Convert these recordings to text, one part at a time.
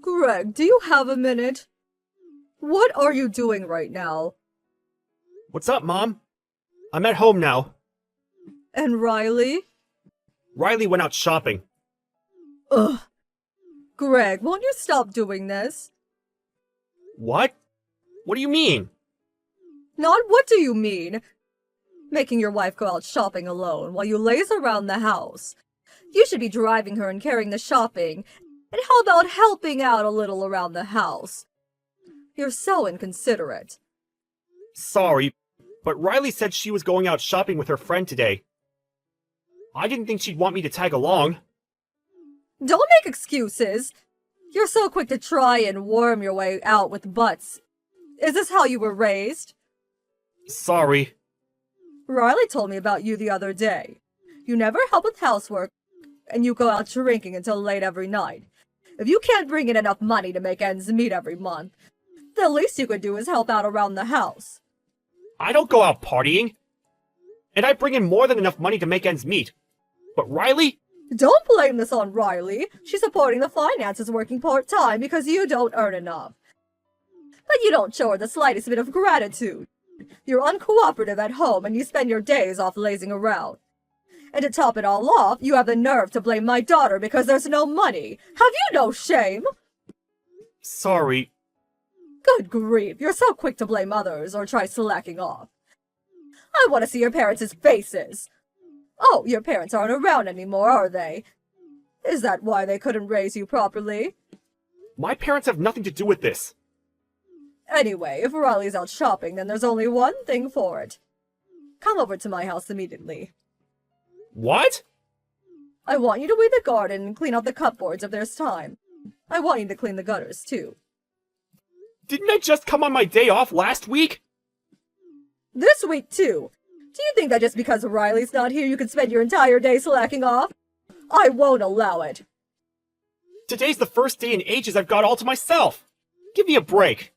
Greg, do you have a minute? What are you doing right now? What's up, Mom? I'm at home now. And Riley? Riley went out shopping. Ugh. Greg, won't you stop doing this? What? What do you mean? Not what do you mean? Making your wife go out shopping alone while you laze around the house. You should be driving her and carrying the shopping. And how about helping out a little around the house? You're so inconsiderate. Sorry, but Riley said she was going out shopping with her friend today. I didn't think she'd want me to tag along. Don't make excuses. You're so quick to try and worm your way out with butts. Is this how you were raised? Sorry. Riley told me about you the other day. You never help with housework, and you go out drinking until late every night. If you can't bring in enough money to make ends meet every month, the least you could do is help out around the house. I don't go out partying. And I bring in more than enough money to make ends meet. But Riley? Don't blame this on Riley. She's supporting the finances working part-time because you don't earn enough. But you don't show her the slightest bit of gratitude. You're uncooperative at home and you spend your days off lazing around. And to top it all off, you have the nerve to blame my daughter because there's no money. Have you no shame? Sorry. Good grief, you're so quick to blame others or try slacking off. I want to see your parents' faces. Oh, your parents aren't around anymore, are they? Is that why they couldn't raise you properly? My parents have nothing to do with this. Anyway, if Riley's out shopping, then there's only one thing for it. Come over to my house immediately. What? I want you to weed the garden and clean out the cupboards if there's time. I want you to clean the gutters, too. Didn't I just come on my day off last week? This week, too. Do you think that just because Riley's not here you can spend your entire day slacking off? I won't allow it. Today's the first day in ages I've got all to myself. Give me a break.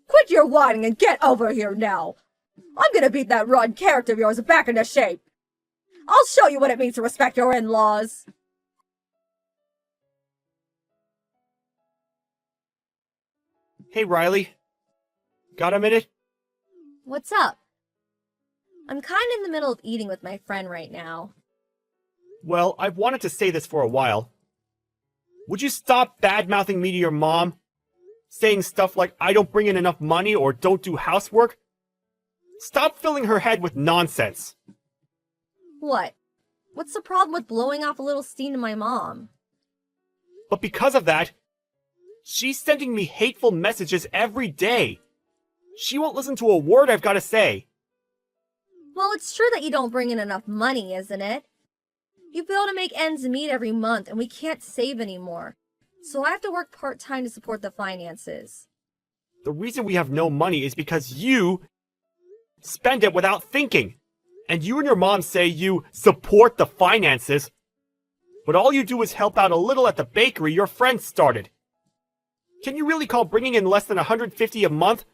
Quit your whining and get over here now. I'm gonna beat that rotten character of yours back into shape. I'll show you what it means to respect your in-laws. Hey, Riley. Got a minute? What's up? I'm kind of in the middle of eating with my friend right now. Well, I've wanted to say this for a while. Would you stop bad-mouthing me to your mom? Saying stuff like I don't bring in enough money or don't do housework? Stop filling her head with nonsense. What? What's the problem with blowing off a little steam to my mom? But because of that, she's sending me hateful messages every day. She won't listen to a word I've got to say. Well, it's true that you don't bring in enough money, isn't it? You fail to make ends meet every month, and we can't save anymore. So I have to work part-time to support the finances. The reason we have no money is because you spend it without thinking. And you and your mom say you support the finances. But all you do is help out a little at the bakery your friend started. Can you really call bringing in less than $150 a month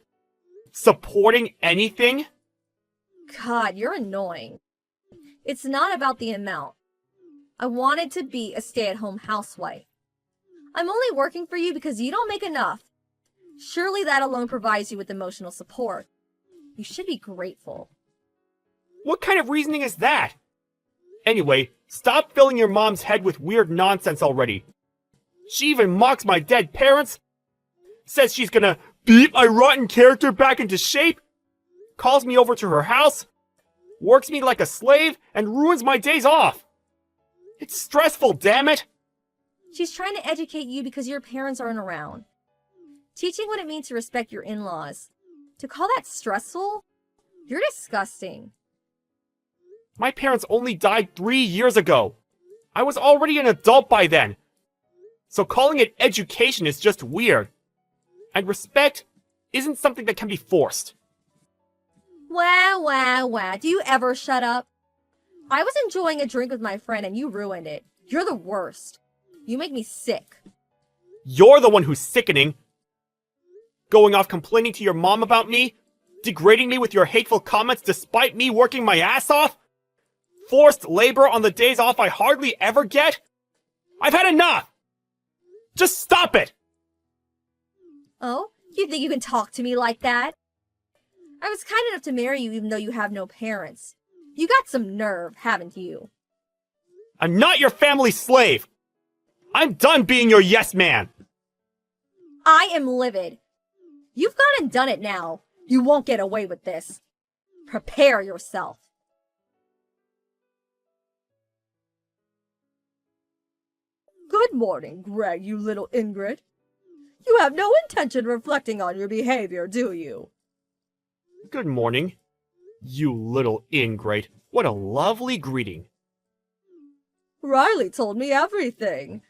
supporting anything? God, you're annoying. It's not about the amount. I wanted to be a stay-at-home housewife. I'm only working for you because you don't make enough. Surely that alone provides you with emotional support. You should be grateful. What kind of reasoning is that? Anyway, stop filling your mom's head with weird nonsense already. She even mocks my dead parents. Says she's gonna beat my rotten character back into shape. Calls me over to her house. Works me like a slave and ruins my days off. It's stressful, damn it! She's trying to educate you because your parents aren't around. Teaching what it means to respect your in-laws. To call that stressful? You're disgusting. My parents only died 3 years ago. I was already an adult by then. So calling it education is just weird. And respect isn't something that can be forced. Wow. Do you ever shut up? I was enjoying a drink with my friend and you ruined it. You're the worst. You make me sick. You're the one who's sickening. Going off complaining to your mom about me? Degrading me with your hateful comments despite me working my ass off? Forced labor on the days off I hardly ever get? I've had enough! Just stop it! think you can talk to me like that? I was kind enough to marry you even though you have no parents. You got some nerve, haven't you? I'm not your family slave! I'm done being your yes man! I am livid. You've gone and done it now. You won't get away with this. Prepare yourself. Good morning, Greg, you little Ingrid. You have no intention of reflecting on your behavior, do you? Good morning, you little ingrate. What a lovely greeting. Riley told me everything.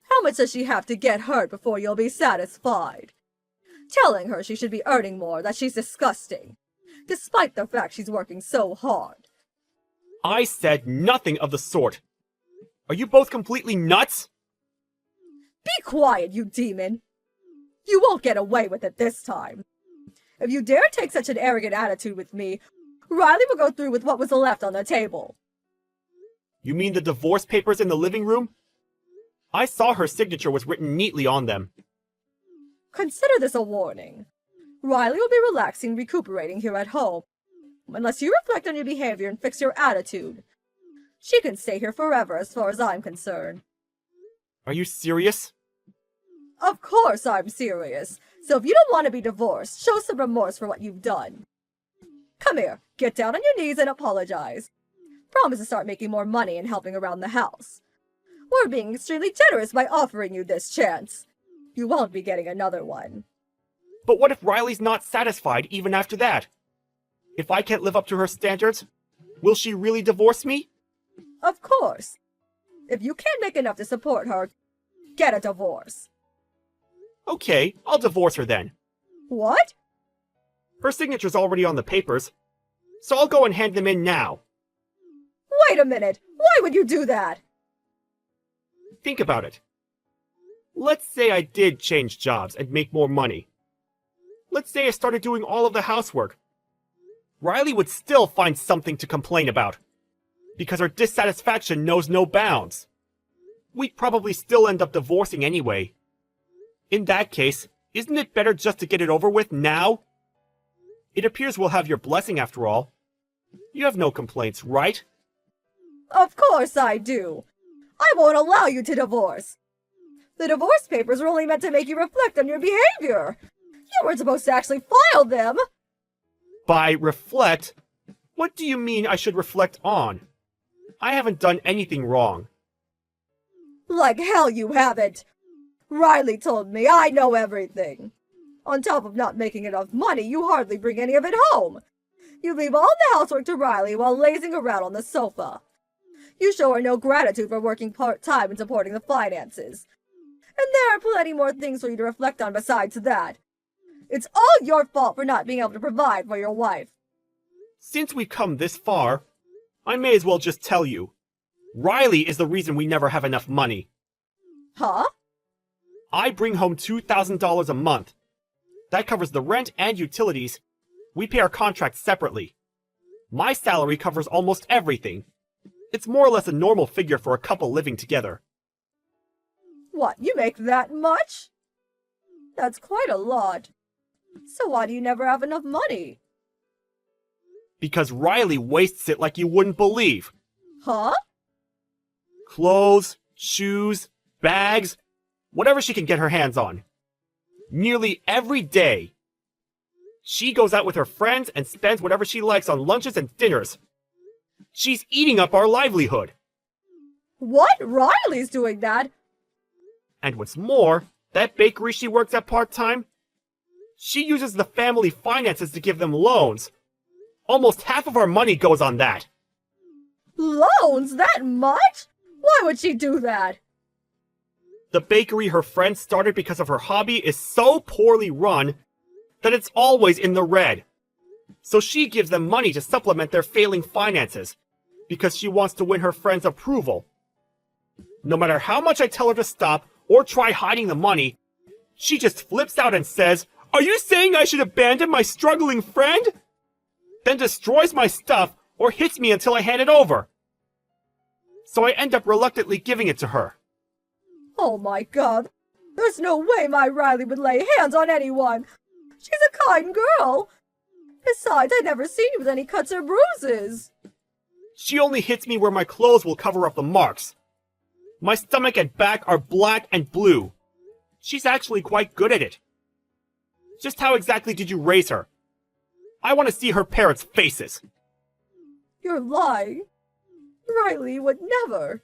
How much does she have to get hurt before you'll be satisfied? Telling her she should be earning more, that she's disgusting, despite the fact she's working so hard. I said nothing of the sort. Are you both completely nuts? Be quiet, you demon! You won't get away with it this time. If you dare take such an arrogant attitude with me, Riley will go through with what was left on the table. You mean the divorce papers in the living room? I saw her signature was written neatly on them. Consider this a warning. Riley will be relaxing, recuperating here at home. Unless you reflect on your behavior and fix your attitude. She can stay here forever as far as I'm concerned. Are you serious? Of course I'm serious. So if you don't want to be divorced, show some remorse for what you've done. Come here, get down on your knees and apologize. Promise to start making more money and helping around the house. We're being extremely generous by offering you this chance. You won't be getting another one. But what if Riley's not satisfied even after that? If I can't live up to her standards, will she really divorce me? Of course. If you can't make enough to support her, get a divorce. Okay, I'll divorce her then. What? Her signature's already on the papers, so I'll go and hand them in now. Wait a minute! Why would you do that? Think about it. Let's say I did change jobs and make more money. Let's say I started doing all of the housework. Riley would still find something to complain about, because her dissatisfaction knows no bounds. We'd probably still end up divorcing anyway. In that case, isn't it better just to get it over with now? It appears we'll have your blessing after all. You have no complaints, right? Of course I do. I won't allow you to divorce. The divorce papers were only meant to make you reflect on your behavior. You weren't supposed to actually file them. By reflect, what do you mean I should reflect on? I haven't done anything wrong. Like hell you haven't. Riley told me I know everything. On top of not making enough money, you hardly bring any of it home. You leave all the housework to Riley while lazing around on the sofa. You show her no gratitude for working part-time and supporting the finances. And there are plenty more things for you to reflect on besides that. It's all your fault for not being able to provide for your wife. Since we've come this far, I may as well just tell you. Riley is the reason we never have enough money. Huh? I bring home $2,000 a month. That covers the rent and utilities. We pay our contracts separately. My salary covers almost everything. It's more or less a normal figure for a couple living together. What, you make that much? That's quite a lot. So why do you never have enough money? Because Riley wastes it like you wouldn't believe. Huh? Clothes, shoes, bags, whatever she can get her hands on. Nearly every day. She goes out with her friends and spends whatever she likes on lunches and dinners. She's eating up our livelihood. What? Riley's doing that? And what's more, that bakery she works at part-time, she uses the family finances to give them loans. Almost half of our money goes on that. Loans? That much? Why would she do that? The bakery her friend started because of her hobby is so poorly run that it's always in the red. So she gives them money to supplement their failing finances, because she wants to win her friend's approval. No matter how much I tell her to stop or try hiding the money, she just flips out and says, "Are you saying I should abandon my struggling friend?" Then destroys my stuff or hits me until I hand it over. So I end up reluctantly giving it to her. Oh my God. There's no way my Riley would lay hands on anyone. She's a kind girl. Besides, I've never seen you with any cuts or bruises. She only hits me where my clothes will cover up the marks. My stomach and back are black and blue. She's actually quite good at it. Just how exactly did you raise her? I want to see her parents' faces. You're lying. Riley would never.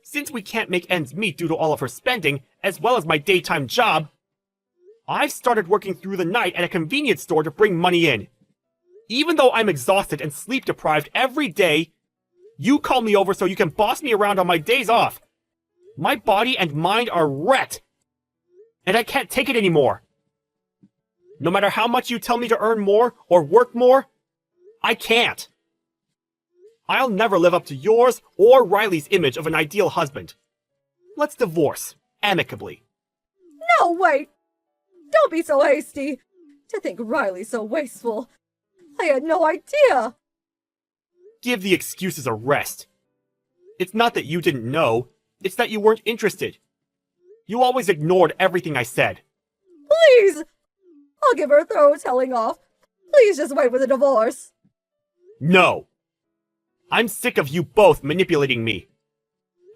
Since we can't make ends meet due to all of her spending, as well as my daytime job, I've started working through the night at a convenience store to bring money in. Even though I'm exhausted and sleep deprived every day, you call me over so you can boss me around on my days off. My body and mind are wrecked, and I can't take it anymore. No matter how much you tell me to earn more or work more, I can't. I'll never live up to yours or Riley's image of an ideal husband. Let's divorce, amicably. No, wait. Don't be so hasty. To think Riley's so wasteful. I had no idea. Give the excuses a rest. It's not that you didn't know, it's that you weren't interested. You always ignored everything I said. Please! I'll give her a thorough telling off. Please just wait for the divorce. No! I'm sick of you both manipulating me.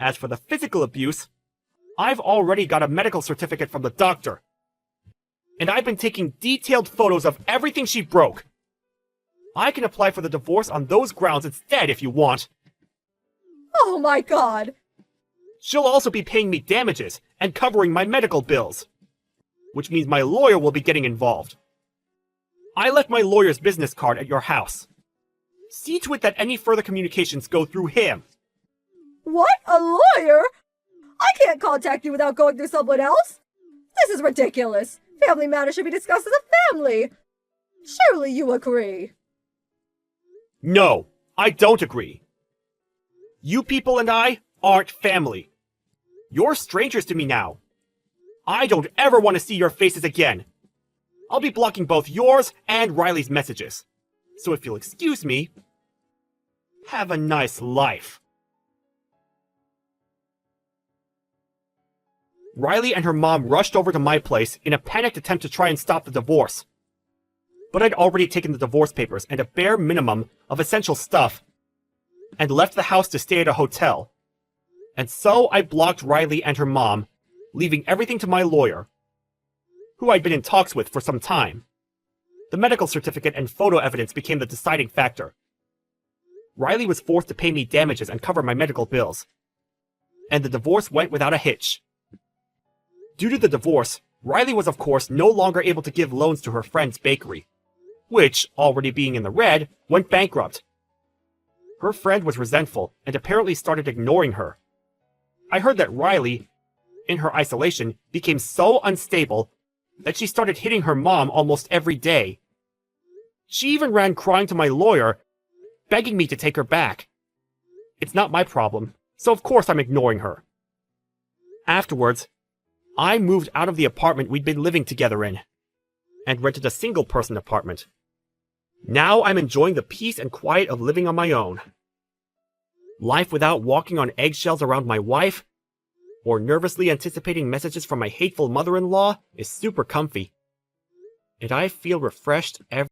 As for the physical abuse, I've already got a medical certificate from the doctor. And I've been taking detailed photos of everything she broke. I can apply for the divorce on those grounds instead if you want. Oh my god! She'll also be paying me damages and covering my medical bills, which means my lawyer will be getting involved. I left my lawyer's business card at your house. See to it that any further communications go through him. What? A lawyer? I can't contact you without going through someone else. This is ridiculous. Family matters should be discussed as a family. Surely you agree. No, I don't agree. You people and I aren't family. You're strangers to me now. I don't ever want to see your faces again. I'll be blocking both yours and Riley's messages. So if you'll excuse me, have a nice life. Riley and her mom rushed over to my place in a panicked attempt to try and stop the divorce. But I'd already taken the divorce papers and a bare minimum of essential stuff, and left the house to stay at a hotel. And so I blocked Riley and her mom, leaving everything to my lawyer, who I'd been in talks with for some time. The medical certificate and photo evidence became the deciding factor. Riley was forced to pay me damages and cover my medical bills. And the divorce went without a hitch. Due to the divorce, Riley was of course no longer able to give loans to her friend's bakery, which, already being in the red, went bankrupt. Her friend was resentful and apparently started ignoring her. I heard that Riley, in her isolation, became so unstable that she started hitting her mom almost every day. She even ran crying to my lawyer, begging me to take her back. It's not my problem, so of course I'm ignoring her. Afterwards, I moved out of the apartment we'd been living together in, and rented a single-person apartment. Now I'm enjoying the peace and quiet of living on my own. Life without walking on eggshells around my wife, or nervously anticipating messages from my hateful mother-in-law, is super comfy. And I feel refreshed every